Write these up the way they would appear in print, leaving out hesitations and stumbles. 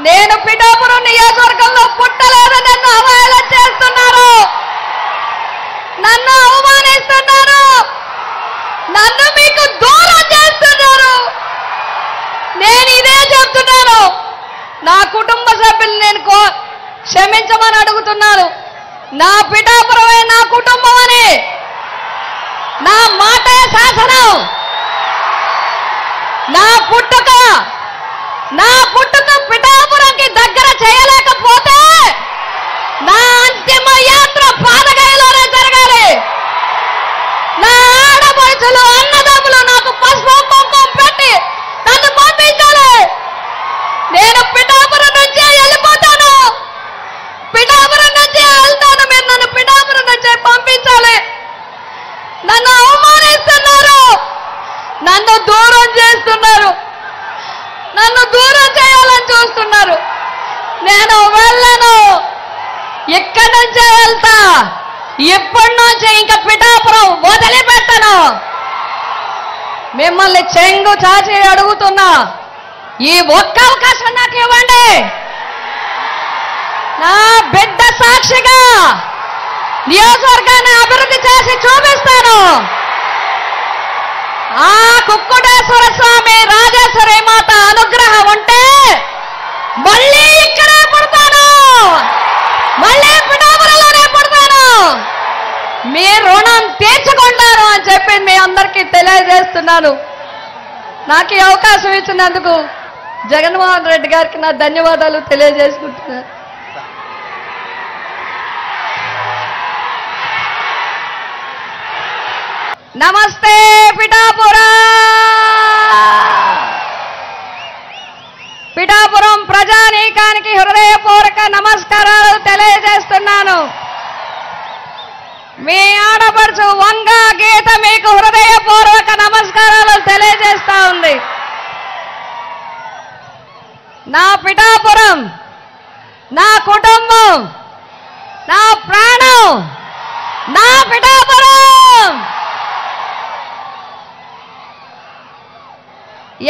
నేను పిఠాపురం నియోజకవర్గంలో పుట్టలేదు, నన్ను అవహేళన చేస్తున్నారు, నన్ను అవమానిస్తున్నారు, నన్ను మీకు దూరం చేస్తున్నారు. నేను ఇదే చెప్తున్నాను, నా కుటుంబ సభ్యులు నేను క్షమించమని అడుగుతున్నాను. నా పిఠాపురమే నా కుటుంబం అని, నా మాటే శాసనం, నా పుట్టుక పిఠాపురంకి దగ్గర చేయలేకపోతే నా అంతిమ యాత్ర పాదగయలోనే జరగాలి. నా ఆడపడుచులు అన్నదమ్ములు నాకు పసుపు కుంకుమ పెట్టి నన్ను పంపించాలి. నేను పిఠాపురం నుంచే వెళ్ళిపోతాను, పిఠాపురం నుంచే వెళ్తాను. మీరు నన్ను పిఠాపురం నుంచే పంపించాలి. నన్ను అవమానిస్తున్నారు, నన్ను దూరం చేస్తున్నారు, నన్ను దూరం చేయాలని చూస్తున్నారు. నేను వెళ్ళను, ఇక్కడి నుంచే వెళ్తా. ఇప్పటి నుంచే ఇంకా పిఠాపురం వదిలిపెట్టను. మిమ్మల్ని చెంగు చాచి అడుగుతున్నా, ఈ ఒక్క అవకాశం నాకు ఇవ్వండి. నా బిడ్డ సాక్షిగా నియోజకవర్గాన్ని అభివృద్ధి చేసి చూపిస్తాను. ఆ కుక్కుటేశ్వర స్వామి రాజేశ్వరి మాత అనుగ్రహం ఉంటే మళ్ళీ ఇక్కడే పుడతాను, మళ్ళీ పిఠాపురంలోనే పుడతాను. మీ రుణం తీర్చుకుంటాను అని చెప్పి మీ అందరికీ తెలియజేస్తున్నాను. నాకు ఈ అవకాశం ఇచ్చినందుకు జగన్మోహన్ రెడ్డి గారికి నా ధన్యవాదాలు తెలియజేసుకుంటున్నాను. నమస్తే పిఠాపురం. పిఠాపురం ప్రజానీకానికి హృదయపూర్వక నమస్కారాలు తెలియజేస్తున్నాను. మీ ఆడపడుచు వంగ గీత మీకు హృదయపూర్వక నమస్కారాలు తెలియజేస్తా ఉంది. నా పిఠాపురం, నా కుటుంబం, నా ప్రాణం, నా పిఠాపురం.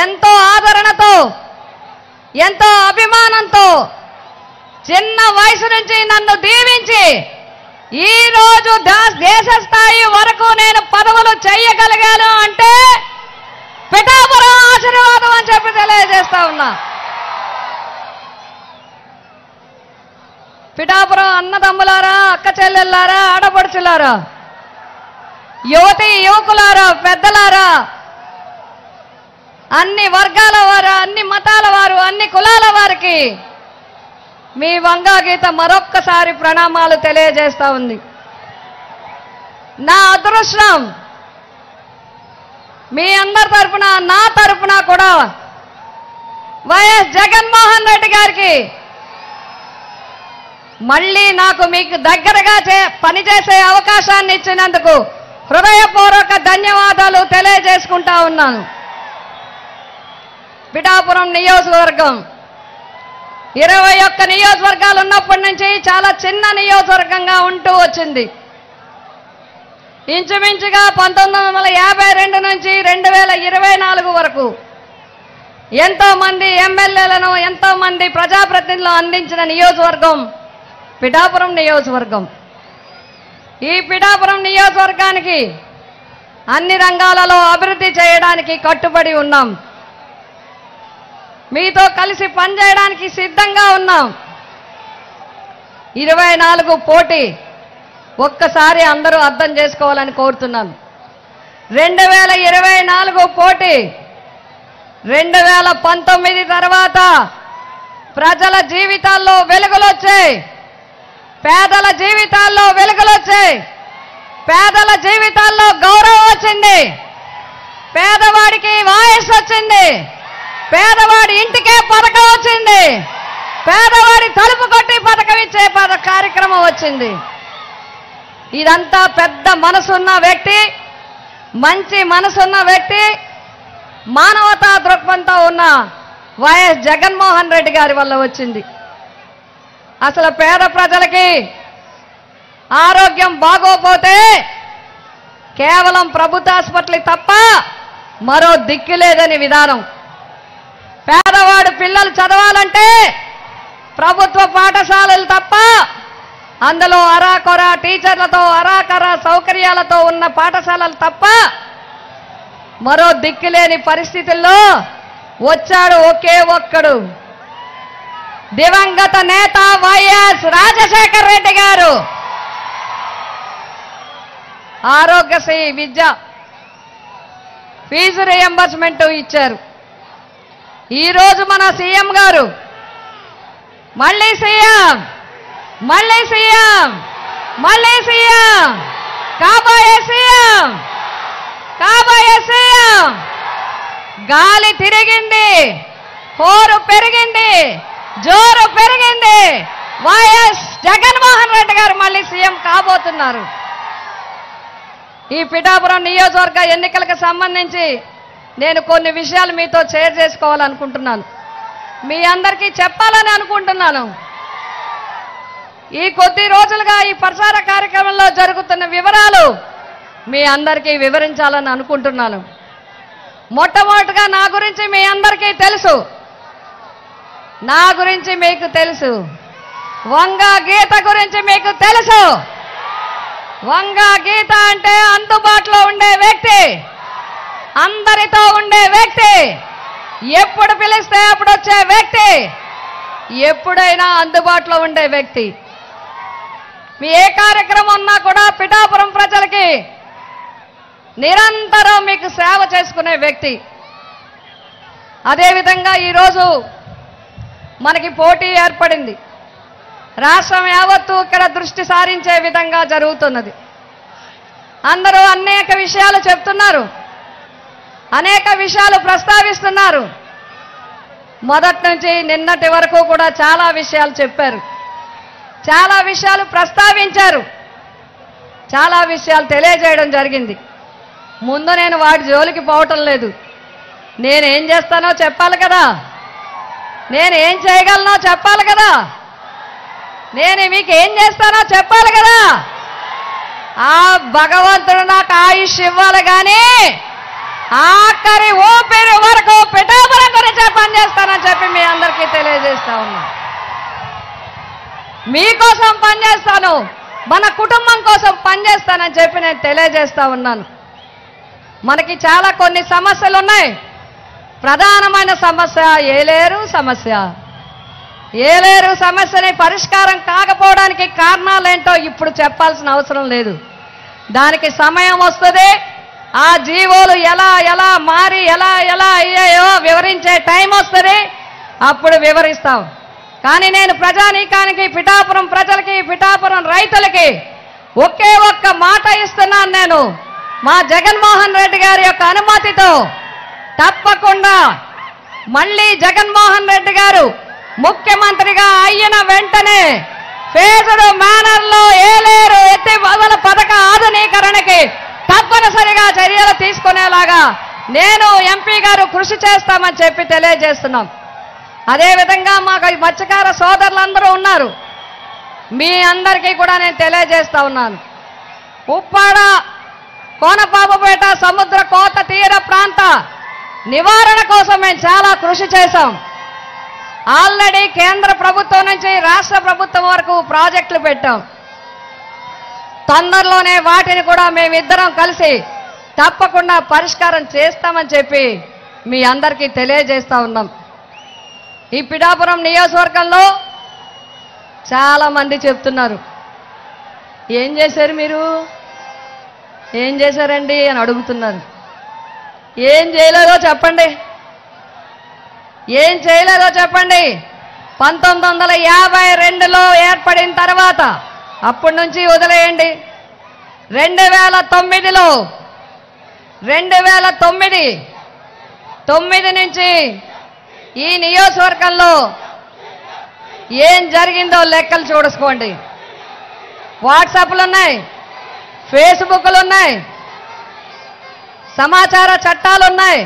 ఎంతో ఆదరణతో, ఎంతో అభిమానంతో చిన్న వయసు నుంచి నన్ను దీవించి ఈ రోజు దేశ స్థాయి వరకు నేను పదవులు చేయగలిగాను అంటే పిఠాపురం ఆశీర్వాదం అని చెప్పి తెలియజేస్తా ఉన్నా. పిఠాపురం అన్నదమ్ములారా, అక్క చెల్లెల్లారా, ఆడపడుచులారా, యువతి యువకులారా, పెద్దలారా, అన్ని వర్గాల వారు, అన్ని మతాల వారు, అన్ని కులాల వారికి మీ వంగా గీత మరొక్కసారి ప్రణామాలు తెలియజేస్తా ఉంది. నా అదృష్టం మీ అందరి తరఫున, నా తరఫున కూడా వైఎస్ జగన్మోహన్ రెడ్డి గారికి మళ్ళీ నాకు మీకు దగ్గరగా పనిచేసే అవకాశాన్ని ఇచ్చినందుకు హృదయపూర్వక ధన్యవాదాలు తెలియజేసుకుంటా ఉన్నాను. పిఠాపురం నియోజకవర్గం 21 నియోజకవర్గాలు ఉన్నప్పటి నుంచి చాలా చిన్న నియోజకవర్గంగా ఉంటూ వచ్చింది. ఇంచుమించుగా 1952 నుంచి 2024 వరకు ఎంతో మంది ఎమ్మెల్యేలను, ఎంతో మంది ప్రజాప్రతినిధులను అందించిన నియోజకవర్గం పిఠాపురం నియోజకవర్గం. ఈ పిఠాపురం నియోజకవర్గానికి అన్ని రంగాలలో అభివృద్ధి చేయడానికి కట్టుబడి ఉన్నాం. మీతో కలిసి పనిచేయడానికి సిద్ధంగా ఉన్నాం. 24 పోటీ ఒక్కసారి అందరూ అర్థం చేసుకోవాలని కోరుతున్నాను. 2024 పోటీ 2019 తర్వాత ప్రజల జీవితాల్లో వెలుగులొచ్చాయి, పేదల జీవితాల్లో వెలుగులొచ్చాయి, పేదల జీవితాల్లో గౌరవం వచ్చింది, పేదవాడికి వాయిస్ వచ్చింది, పేదవాడి ఇంటికే పథకం వచ్చింది, పేదవాడి తలుపు కొట్టి పథకం ఇచ్చే కార్యక్రమం వచ్చింది. ఇదంతా పెద్ద మనసున్న వ్యక్తి, మంచి మనసున్న వ్యక్తి, మానవతా దృక్పథంతో ఉన్న వైఎస్ జగన్మోహన్ రెడ్డి గారి వల్ల వచ్చింది. అసలు పేద ప్రజలకి ఆరోగ్యం బాగోపోతే కేవలం ప్రభుత్వ హాస్పిటల్ తప్ప మరో దిక్కు లేదని విధానం. పేదవాడు పిల్లలు చదవాలంటే ప్రభుత్వ పాఠశాలలు తప్ప, అందులో అరాకొర టీచర్లతో అరాకొర సౌకర్యాలతో ఉన్న పాఠశాలలు తప్ప మరో దిక్కులేని పరిస్థితుల్లో వచ్చాడు ఒకే ఒక్కడు, దివంగత నేత వైఎస్ రాజశేఖర రెడ్డి గారు. ఆరోగ్యశ్రీ విద్య ఫీజు రియంబర్స్మెంట్ ఇచ్చారు. ఈరోజు మన సీఎం గారు మళ్ళీ సీఎం కాబోయే సీఎం. గాలి తిరిగింది, హోరు పెరిగింది, జోరు పెరిగింది. వైఎస్ జగన్మోహన్ రెడ్డి గారు మళ్ళీ సీఎం కాబోతున్నారు. ఈ పిఠాపురం నియోజకవర్గ ఎన్నికలకు సంబంధించి నేను కొన్ని విషయాలు మీతో షేర్ చేసుకోవాలనుకుంటున్నాను, మీ అందరికీ చెప్పాలని అనుకుంటున్నాను. ఈ కొద్ది రోజులుగా ఈ ప్రచార కార్యక్రమంలో జరుగుతున్న వివరాలు మీ అందరికీ వివరించాలని అనుకుంటున్నాను. మొట్టమొదటిగా నా గురించి మీ అందరికీ తెలుసు, నా గురించి మీకు తెలుసు, వంగా గీత గురించి మీకు తెలుసు. వంగా గీత అంటే అందుబాటులో ఉండే వ్యక్తి, అందరితో ఉండే వ్యక్తి, ఎప్పుడు పిలిస్తే అప్పుడు వచ్చే వ్యక్తి, ఎప్పుడైనా అందుబాటులో ఉండే వ్యక్తి. మీ ఏ కార్యక్రమం ఉన్నా కూడా పిఠాపురం ప్రజలకి నిరంతరం మీకు సేవ చేసుకునే వ్యక్తి. అదేవిధంగా ఈరోజు మనకి పోటీ ఏర్పడింది. రాష్ట్రం యావత్తు ఇక్కడ దృష్టి సారించే విధంగా జరుగుతున్నది. అందరూ అనేక విషయాలు చెప్తున్నారు, అనేక విషయాలు ప్రస్తావిస్తున్నారు. మొదటి నుంచి నిన్నటి వరకు కూడా చాలా విషయాలు చెప్పారు, చాలా విషయాలు ప్రస్తావించారు, చాలా విషయాలు తెలియజేయడం జరిగింది. ముందు నేను వాటి జోలికి పోవటం లేదు. నేనేం చేస్తానో చెప్పాలి కదా, నేనేం చేయగలనో చెప్పాలి కదా, నేను మీకు ఏం చేస్తానో చెప్పాలి కదా. ఆ భగవంతుడు నాకు ఆయుష్ ఇవ్వాలి కానీ ఆఖరి ఊపిరి వరకు పిఠాపురం గురించే పనిచేస్తానని చెప్పి మీ అందరికీ తెలియజేస్తా ఉన్నా. మీకోసం పనిచేస్తాను, మన కుటుంబం కోసం పనిచేస్తానని చెప్పి నేను తెలియజేస్తా ఉన్నాను. మనకి చాలా కొన్ని సమస్యలు ఉన్నాయి. ప్రధానమైన సమస్య ఏలేరు సమస్య. ఏలేరు సమస్యని పరిష్కారం కాకపోవడానికి కారణాలేంటో ఇప్పుడు చెప్పాల్సిన అవసరం లేదు. దానికి సమయం వస్తుంది. ఆ జీవోలు ఎలా ఎలా మారి ఎలా ఎలా అయ్యాయో వివరించే టైం వస్తుంది, అప్పుడు వివరిస్తాం. కానీ నేను ప్రజానీకానికి, పిఠాపురం ప్రజలకి, పిఠాపురం రైతులకి ఒకే ఒక్క మాట ఇస్తున్నాను. నేను మా జగన్మోహన్ రెడ్డి గారి యొక్క అనుమతితో తప్పకుండా మళ్ళీ జగన్మోహన్ రెడ్డి గారు ముఖ్యమంత్రిగా అయిన వెంటనే ఫేజ్డ్ మేనర్లో ఏలేరు ఎత్తి వదల పథక ఆధునీకరణకి తప్పనిసరిగా చర్యలు తీసుకునేలాగా నేను ఎంపీ గారు కృషి చేస్తామని చెప్పి తెలియజేస్తున్నాం. అదేవిధంగా మాకు మత్స్యకార సోదరులందరూ ఉన్నారు, మీ అందరికీ కూడా నేను తెలియజేస్తా ఉన్నాను. ఉప్పాడ, కోనపాపపేట సముద్ర కోత తీర ప్రాంత నివారణ కోసం మేము చాలా కృషి చేశాం. ఆల్రెడీ కేంద్ర ప్రభుత్వం నుంచి రాష్ట్ర ప్రభుత్వం వరకు ప్రాజెక్టులు పెట్టాం. తొందరలోనే వాటిని కూడా మేమిద్దరం కలిసి తప్పకుండా పరిష్కారం చేస్తామని చెప్పి మీ అందరికీ తెలియజేస్తా ఉన్నాం. ఈ పిఠాపురం నియోజకవర్గంలో చాలా మంది చెప్తున్నారు, ఏం చేశారు మీరు, ఏం చేశారండి అని అడుగుతున్నారు. ఏం చేయలేదో చెప్పండి, ఏం చేయలేదో చెప్పండి. 1952లో ఏర్పడిన తర్వాత అప్పటి నుంచి వదిలేయండి. 2009 నుంచి ఈ నియోజకవర్గంలో ఏం జరిగిందో లెక్కలు చూసుకోండి. వాట్సాప్లు ఉన్నాయి, ఫేస్బుక్లు ఉన్నాయి, సమాచార చట్టాలు ఉన్నాయి,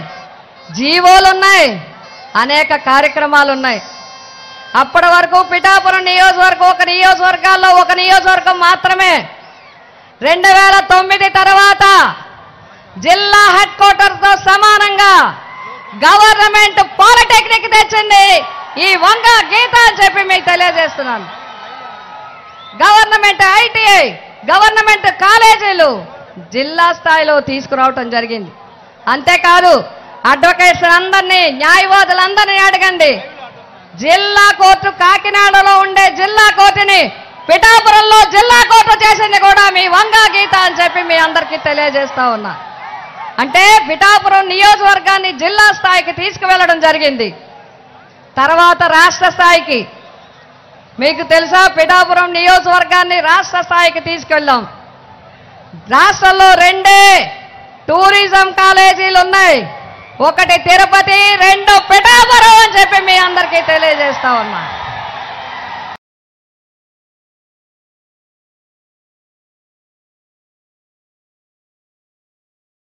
జీవోలు ఉన్నాయి, అనేక కార్యక్రమాలు ఉన్నాయి. అప్పటి వరకు పిఠాపురం నియోజకవర్గం ఒక నియోజకవర్గాల్లో ఒక నియోజకవర్గం మాత్రమే. 2009 తర్వాత జిల్లా హెడ్ క్వార్టర్తో సమానంగా గవర్నమెంట్ పాలిటెక్నిక్ తెచ్చింది. ఈ వంగ గీత అని చెప్పి మీకు తెలియజేస్తున్నాను. గవర్నమెంట్ ఐటీఐ, గవర్నమెంట్ కాలేజీలు జిల్లా స్థాయిలో తీసుకురావటం జరిగింది. అంతేకాదు అడ్వకేట్స్ అందరినీ, న్యాయవాదులందరినీ అడగండి. జిల్లా కోర్టు కాకినాడలో ఉండే జిల్లా కోర్టుని పిఠాపురంలో జిల్లా కోర్టు చేసింది కూడా మీ వంగా గీత అని చెప్పి మీ అందరికీ తెలియజేస్తా ఉన్నా. అంటే పిఠాపురం నియోజకవర్గాన్ని జిల్లా స్థాయికి తీసుకువెళ్ళడం జరిగింది. తర్వాత రాష్ట్ర స్థాయికి, మీకు తెలుసా పిఠాపురం నియోజకవర్గాన్ని రాష్ట్ర స్థాయికి తీసుకెళ్ళాం. రాష్ట్రంలో 2 టూరిజం కాలేజీలు ఉన్నాయి. ఒకటి తిరుపతి, 2 పిఠాపురం అని చెప్పి మీ అందరికీ తెలియజేస్తా ఉన్నా.